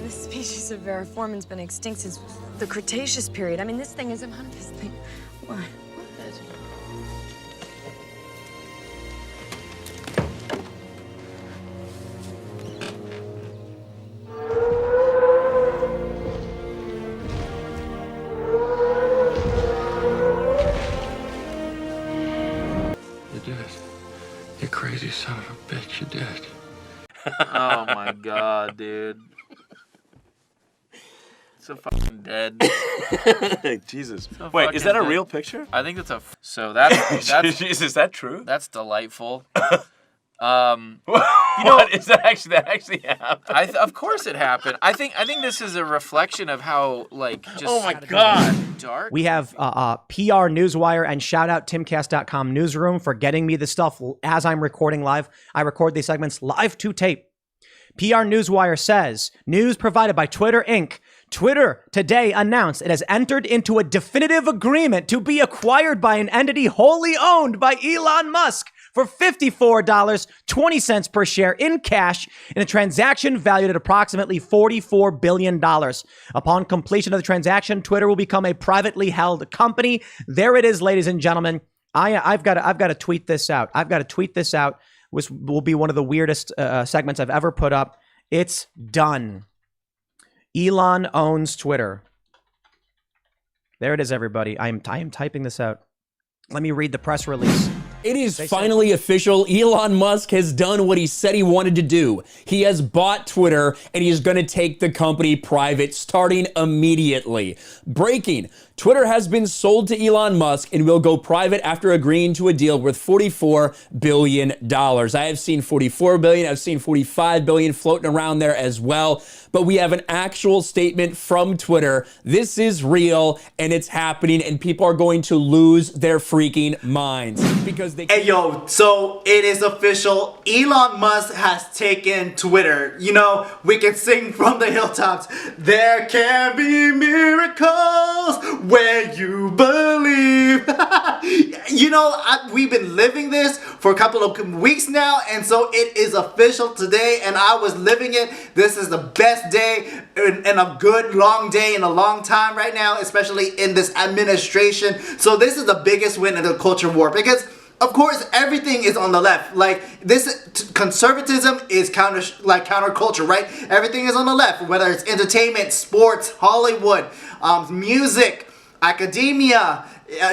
this species of variformin's been extinct since the Cretaceous period. I mean, this thing isn't on this thing. What? You did it. You crazy son of a bitch, you did. Oh my god, dude. So fucking dead. Jesus. So Wait, is that a fucking real dead. picture? I think that's a. So that's Jesus, is that true? that's delightful. What is that actually? That actually happened. Of course it happened. I think this is a reflection of how like just. Oh my god. Dark. We have PR Newswire and shout out timcast.com newsroom for getting me the stuff as I'm recording live. I record these segments live to tape. PR Newswire says, news provided by Twitter Inc. Twitter today announced it has entered into a definitive agreement to be acquired by an entity wholly owned by Elon Musk for $54.20 per share in cash in a transaction valued at approximately $44 billion. Upon completion of the transaction, Twitter will become a privately held company. There it is, ladies and gentlemen. I've got to tweet this out. Which will be one of the weirdest segments I've ever put up. It's done. Elon owns Twitter. There it is, everybody. I am typing this out. Let me read the press release. It is finally official. Elon Musk has done what he said he wanted to do. He has bought Twitter and he is going to take the company private starting immediately. Breaking. Twitter has been sold to Elon Musk and will go private after agreeing to a deal worth $44 billion. I have seen $44 billion. I've seen $45 billion floating around there as well. But we have an actual statement from Twitter. This is real and it's happening and people are going to lose their freaking minds because they. Hey yo, so it is official. Elon Musk has taken Twitter. You know, we can sing from the hilltops. There can be miracles where you believe. You know, we've been living this for a couple of weeks now, and so it is official today, and I was living it. This is the best day and a good long day in a long time right now, especially in this administration. So this is the biggest win in the culture war because of course, everything is on the left. Like this, conservatism is counterculture, right? Everything is on the left, whether it's entertainment, sports, Hollywood, music, academia,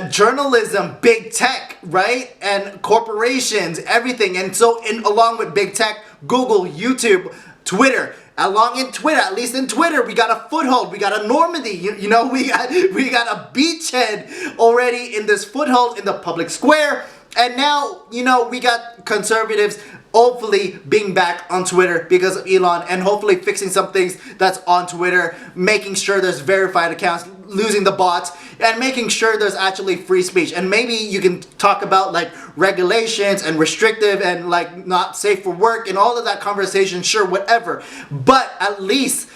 journalism, big tech, right? And corporations, everything. And so, along with big tech, Google, YouTube, Twitter. At least in Twitter, we got a foothold. We got a Normandy. You know, we got a beachhead already in this foothold in the public square. And now, you know, we got conservatives hopefully being back on Twitter because of Elon and hopefully fixing some things that's on Twitter, making sure there's verified accounts, losing the bots, and making sure there's actually free speech. And maybe you can talk about like regulations and restrictive and like not safe for work and all of that conversation, sure, whatever. But at least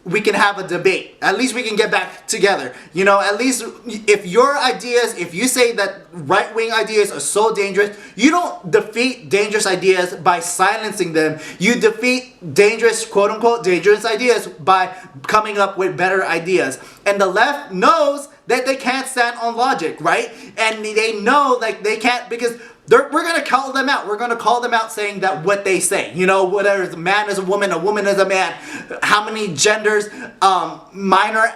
we can have a debate. At least we can get back together. You know, at least if your ideas, if you say that right-wing ideas are so dangerous, you don't defeat dangerous ideas by silencing them. You defeat dangerous, quote-unquote, dangerous ideas by coming up with better ideas. And the left knows that they can't stand on logic, right? And they know like they can't because we're going to call them out. We're going to call them out saying that what they say. You know, whether it's a man is a woman is a man. How many genders, minor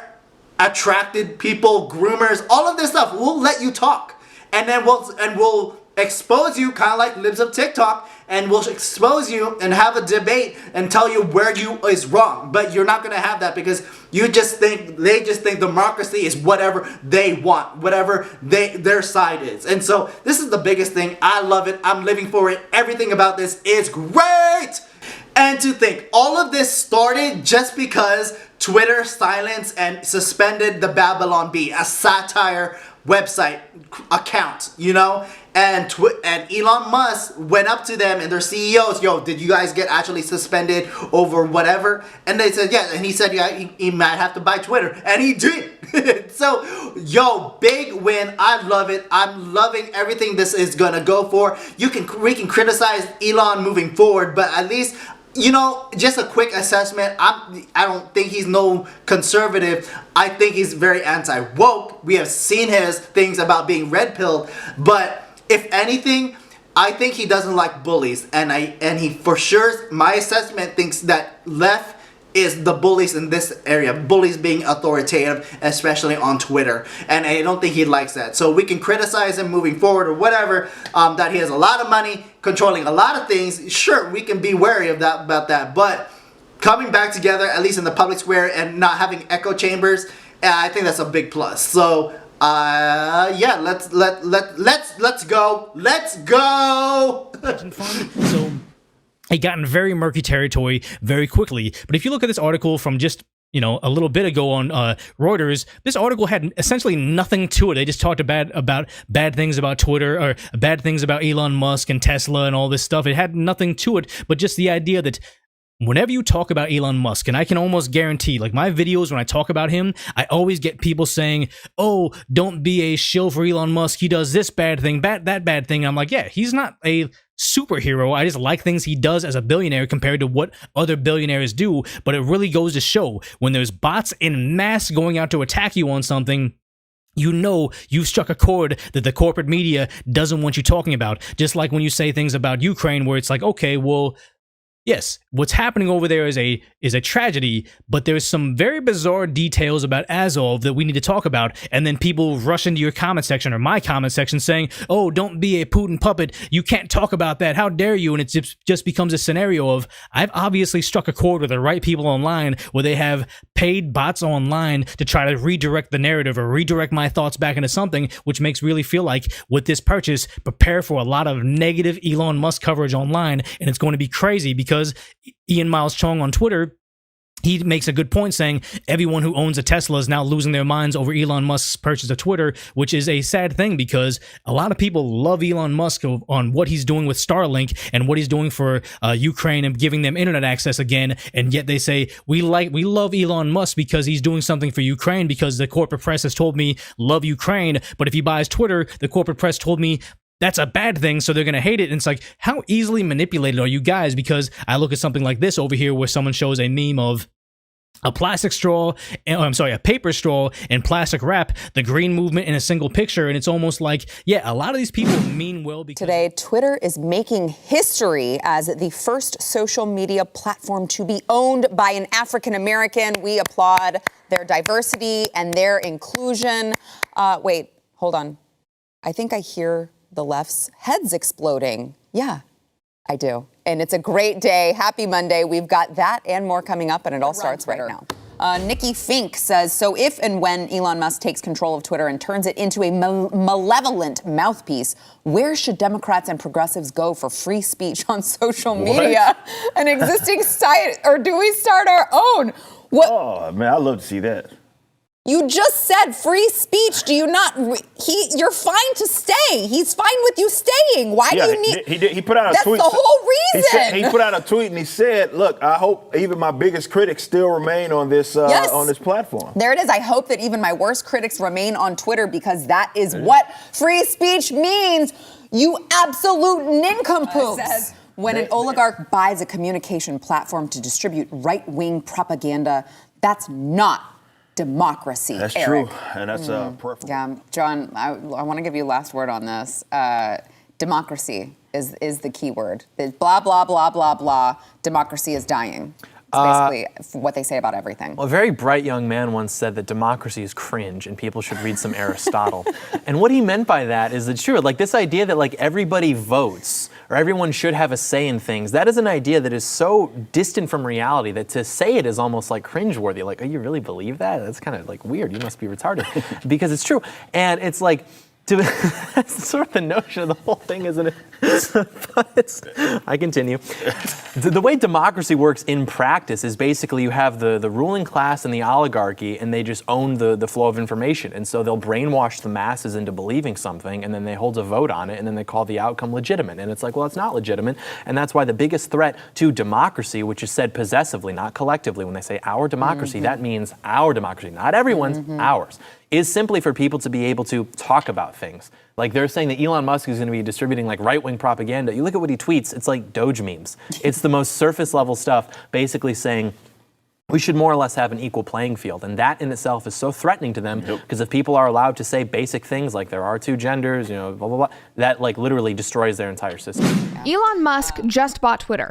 attracted people, groomers, all of this stuff. We'll let you talk. And then we'll expose you kind of like libs of TikTok, and we'll expose you and have a debate and tell you where you is wrong. But you're not going to have that because they just think democracy is whatever they want, whatever their side is. And so this is the biggest thing. I love it. I'm living for it. Everything about this is great. And to think all of this started just because Twitter silenced and suspended the Babylon Bee, a satire website account, you know, and Elon Musk went up to them and their CEOs, yo, did you guys get actually suspended over whatever? And they said yes, and he said yeah, he might have to buy Twitter, and he did. So, yo, big win. I love it. I'm loving everything this is gonna go for. We can criticize Elon moving forward, but at least you know, just a quick assessment. I don't think he's no conservative. I think he's very anti-woke. We have seen his things about being red-pilled. But if anything, I think he doesn't like bullies. And he for sure, my assessment thinks that left is the bullies in this area. Bullies being authoritative, especially on Twitter. And I don't think he likes that. So we can criticize him moving forward or whatever, that he has a lot of money, controlling a lot of things. Sure, we can be wary of that about that. But coming back together, at least in the public square, and not having echo chambers, I think that's a big plus. So yeah, let's go. Let's go. So it got in very murky territory very quickly. But if you look at this article from just, you know, a little bit ago on Reuters, this article had essentially nothing to it. They just talked about bad things about Twitter, or bad things about Elon Musk and Tesla and all this stuff. It had nothing to it, but just the idea that whenever you talk about Elon Musk, and I can almost guarantee, like my videos, when I talk about him, I always get people saying, oh, don't be a shill for Elon Musk. He does this bad thing, that bad thing. I'm like, yeah, he's not a superhero. I just like things he does as a billionaire compared to what other billionaires do. But it really goes to show, when there's bots in mass going out to attack you on something, you know you've struck a chord that the corporate media doesn't want you talking about. Just like when you say things about Ukraine, where it's like, okay, well, yes, what's happening over there is a tragedy, but there's some very bizarre details about Azov that we need to talk about, and then people rush into your comment section, or my comment section, saying, oh, don't be a Putin puppet, you can't talk about that, how dare you, and it just becomes a scenario of, I've obviously struck a chord with the right people online, where they have paid bots online to try to redirect the narrative, or redirect my thoughts back into something, which makes really feel like, with this purchase, prepare for a lot of negative Elon Musk coverage online, and it's going to be crazy, because Ian Miles Chong on Twitter, he makes a good point saying everyone who owns a Tesla is now losing their minds over Elon Musk's purchase of Twitter, which is a sad thing, because a lot of people love Elon Musk on what he's doing with Starlink and what he's doing for Ukraine and giving them internet access again, and yet they say we love Elon Musk because he's doing something for Ukraine, because the corporate press has told me love Ukraine, but if he buys Twitter, the corporate press told me that's a bad thing, so they're going to hate it. And it's like, how easily manipulated are you guys? Because I look at something like this over here, where someone shows a meme of a plastic straw, a paper straw and plastic wrap, the green movement in a single picture. And it's almost like, yeah, a lot of these people mean well. Because today, Twitter is making history as the first social media platform to be owned by an African American. We applaud their diversity and their inclusion. Wait, hold on. I think I hear the left's heads exploding. Yeah, I do. And it's a great day. Happy Monday. We've got that and more coming up, and it all starts right now. Nikki Fink says, so if and when Elon Musk takes control of Twitter and turns it into a malevolent mouthpiece, where should Democrats and progressives go for free speech on social media? An existing site, or do we start our own? What? Oh, man, I'd love to see that. You just said free speech. Do you not? You're fine to stay. He's fine with you staying. Why do you need? He put out a tweet. That's the whole reason. He put out a tweet and he said, "Look, I hope even my biggest critics still remain on this on this platform." There it is. I hope that even my worst critics remain on Twitter, because that is what free speech means. You absolute nincompoops. When an oligarch buys a communication platform to distribute right-wing propaganda, that's not democracy. That's Eric. true, and that's preferable. Yeah, John, I want to give you last word on this. Democracy is the key word. Blah, blah, blah, blah, blah. Democracy is dying. It's basically what they say about everything. Well, a very bright young man once said that democracy is cringe and people should read some Aristotle. And what he meant by that is that, sure, like this idea that like everybody votes or everyone should have a say in things, that is an idea that is so distant from reality that to say it is almost like cringeworthy. Like, oh, you really believe that? That's kind of like weird. You must be retarded. Because it's true. And it's like, that's sort of the notion of the whole thing, isn't it? But I continue. The way democracy works in practice is basically you have the ruling class and the oligarchy, and they just own the flow of information. And so they'll brainwash the masses into believing something, and then they hold a vote on it, and then they call the outcome legitimate. And it's like, well, it's not legitimate. And that's why the biggest threat to democracy, which is said possessively, not collectively, when they say our democracy, that means our democracy, not everyone's, ours. is simply for people to be able to talk about things. Like they're saying that Elon Musk is going to be distributing like right-wing propaganda. You look at what he tweets, it's like Doge memes. It's the most surface level stuff, basically saying we should more or less have an equal playing field. And that in itself is so threatening to them, because if people are allowed to say basic things like there are two genders, blah, blah, blah, that like literally destroys their entire system. Elon Musk just bought Twitter.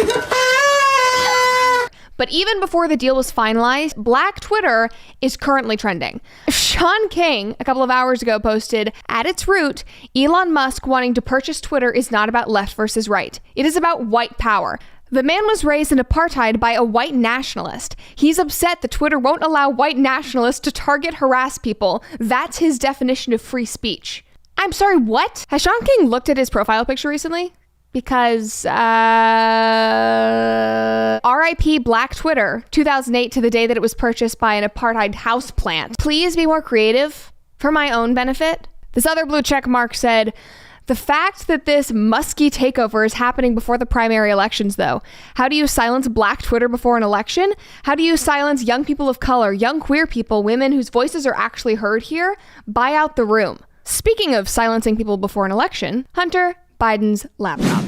But even before the deal was finalized, Black Twitter is currently trending. Sean King, a couple of hours ago, posted, at its root, Elon Musk wanting to purchase Twitter is not about left versus right. It is about white power. The man was raised in apartheid by a white nationalist. He's upset that Twitter won't allow white nationalists to target, harass people. That's his definition of free speech. I'm sorry, what? Has Sean King looked at his profile picture recently? Because, RIP Black Twitter, 2008 to the day that it was purchased by an apartheid house plant. Please be more creative for my own benefit. This other blue check mark said, the fact that this musky takeover is happening before the primary elections, though. How do you silence Black Twitter before an election? How do you silence young people of color, young queer people, women whose voices are actually heard here? Buy out the room. Speaking of silencing people before an election, Hunter Biden's laptop.